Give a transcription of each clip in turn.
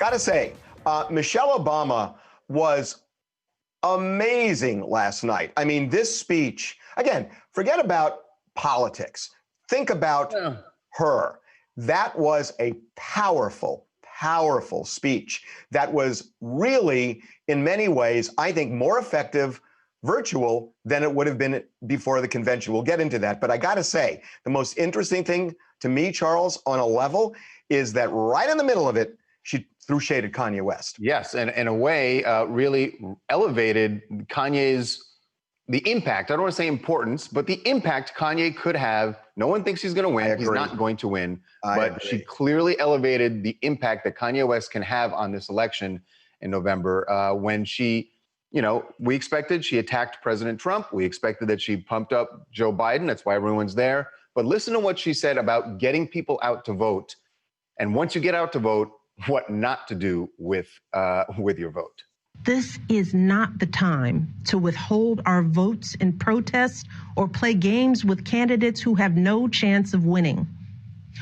Gotta say, Michelle Obama was amazing last night. I mean, this speech, again, forget about politics. Think about her. That was a powerful, powerful speech that was really, in many ways, I think, more effective virtual than it would have been before the convention. We'll get into that. But I got to say, the most interesting thing to me, Charles, on a level, is that right in the middle of it, she threw shade at Kanye West. Yes, and in a way, really elevated Kanye's, the impact, I don't want to say importance, but the impact Kanye could have. No one thinks he's going to win. He's not going to win. But she clearly elevated the impact that Kanye West can have on this election in November when she, you know, we expected she attacked President Trump. We expected that she pumped up Joe Biden. That's why everyone's there. But listen to what she said about getting people out to vote. And once you get out to vote, what not to do with your vote. This is not the time to withhold our votes in protest or play games with candidates who have no chance of winning.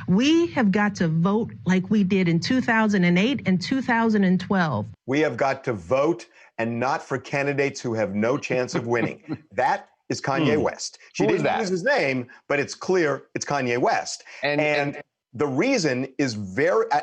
We have got to vote like we did in 2008 and 2012. We have got to vote and not for candidates who have no chance of winning. That is Kanye West. She didn't use his name, but it's clear it's Kanye West. And the reason is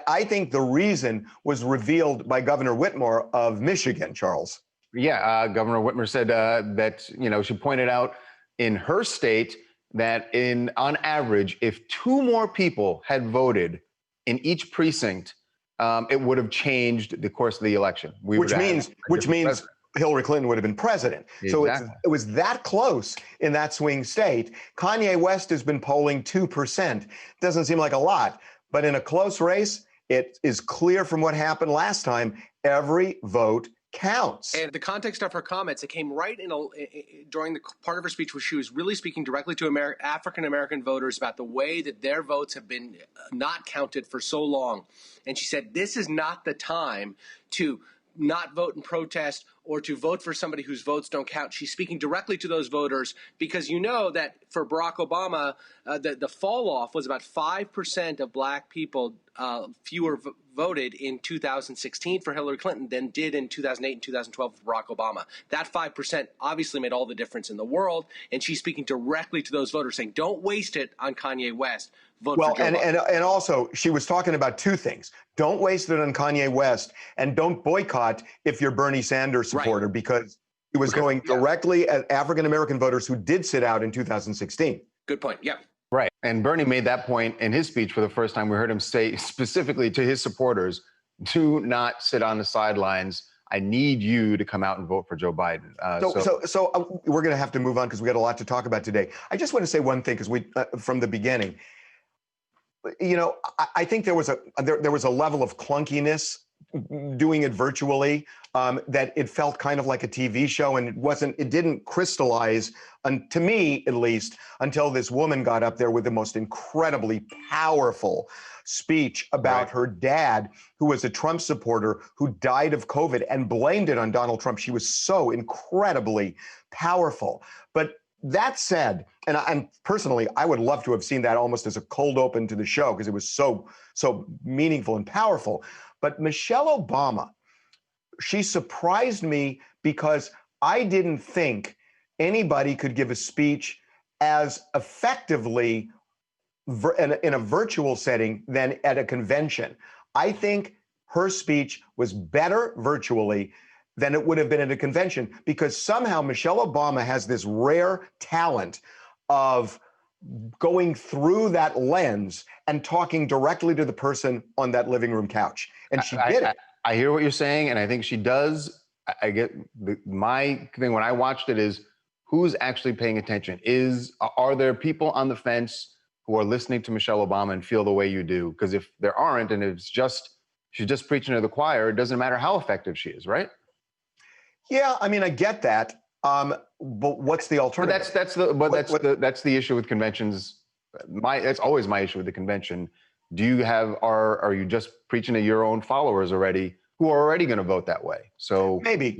I think the reason was revealed by Governor Whitmer of Michigan, Charles. Yeah, Governor Whitmer said that, you know, she pointed out in her state that on average, if 2 more people had voted in each precinct, it would have changed the course of the election. Which means Hillary Clinton would have been president. Exactly. So it was that close in that swing state. Kanye West has been polling 2%. Doesn't seem like a lot, but in a close race, it is clear from what happened last time, every vote counts. And the context of her comments, it came right during the part of her speech where she was really speaking directly to African-American voters about the way that their votes have been not counted for so long. And she said, this is not the time to not vote in protest or to vote for somebody whose votes don't count. She's speaking directly to those voters because you know that for Barack Obama, the fall off was about 5% of black people fewer voted in 2016 for Hillary Clinton than did in 2008 and 2012 for Barack Obama. That 5% obviously made all the difference in the world, and she's speaking directly to those voters, saying, don't waste it on Kanye West. Vote for Joe Biden. And also, she was talking about 2 things. Don't waste it on Kanye West, and don't boycott if you're Bernie Sanders supporter, because it was going directly at African-American voters who did sit out in 2016. Good point, yeah. Right, and Bernie made that point in his speech for the first time. We heard him say specifically to his supporters, do not sit on the sidelines. I need you to come out and vote for Joe Biden. So we're going to have to move on because we got a lot to talk about today. I just want to say one thing because from the beginning, you know, I think there was a level of clunkiness doing it virtually that it felt kind of like a TV show, and it didn't crystallize, to me at least, until this woman got up there with the most incredibly powerful speech about her dad, who was a Trump supporter who died of COVID and blamed it on Donald Trump. She was so incredibly powerful. But that said, and personally, I would love to have seen that almost as a cold open to the show because it was so meaningful and powerful. But Michelle Obama, she surprised me because I didn't think anybody could give a speech as effectively in a virtual setting than at a convention. I think her speech was better virtually than it would have been at a convention because somehow Michelle Obama has this rare talent of going through that lens and talking directly to the person on that living room couch. And she did it. I hear what you're saying, and I think she does. I get my thing when I watched it is who's actually paying attention? Are there people on the fence who are listening to Michelle Obama and feel the way you do? Because if there aren't, and she's just preaching to the choir, it doesn't matter how effective she is, right? Yeah, I mean, I get that. But what's the alternative? That's the issue with conventions. That's always my issue with the convention. Are you just preaching to your own followers already who are already going to vote that way? So maybe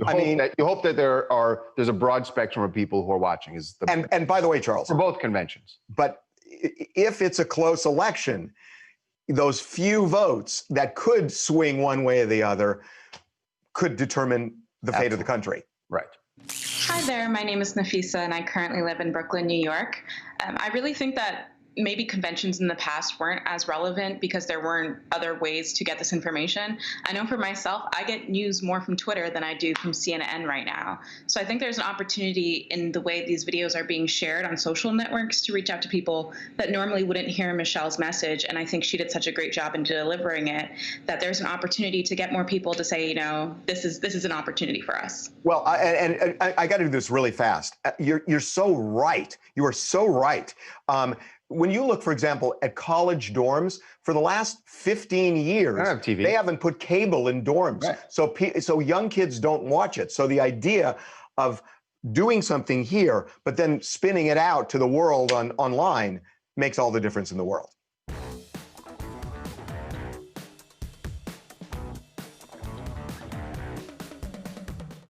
you hope that there's a broad spectrum of people who are watching. And by the way, Charles, for both conventions. But if it's a close election, those few votes that could swing one way or the other could determine the fate of the country. Right. Hi there, my name is Nafisa and I currently live in Brooklyn, New York. I really think that maybe conventions in the past weren't as relevant because there weren't other ways to get this information. I know for myself, I get news more from Twitter than I do from CNN right now. So I think there's an opportunity in the way these videos are being shared on social networks to reach out to people that normally wouldn't hear Michelle's message. And I think she did such a great job in delivering it, that there's an opportunity to get more people to say, you know, this is an opportunity for us. Well, I got to do this really fast. You're so right. You are so right. When you look, for example, at college dorms, for the last 15 years, they haven't put cable in dorms. Right. So young kids don't watch it. So the idea of doing something here, but then spinning it out to the world online makes all the difference in the world.